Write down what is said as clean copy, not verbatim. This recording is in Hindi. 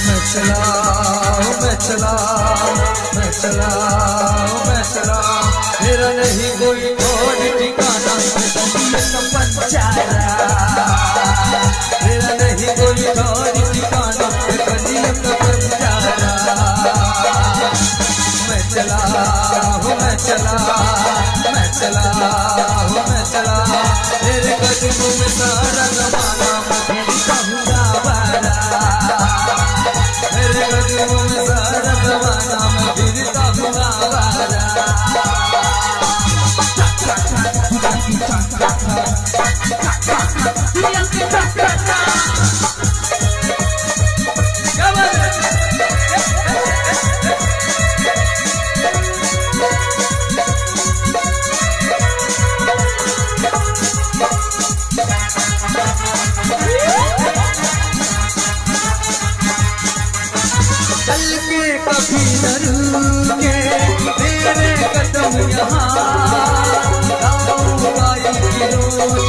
मैं चला मैं चला मैं चला मैं चला, मेरा नहीं कोई और ठिकाना, मेरा नहीं कोई और ठिकाना, कलियम का बंजारा। मैं चला मैं चला मैं चला मैं चला, तेरे कदमों में सारा जमाना, मैं कहूँगा वारा, मेरे कदमों में सारा जमाना, मैं फिरता हुआ वारा। चल के कभी न रुके तेरे कदम यहाँ, गाँव वाली की रोज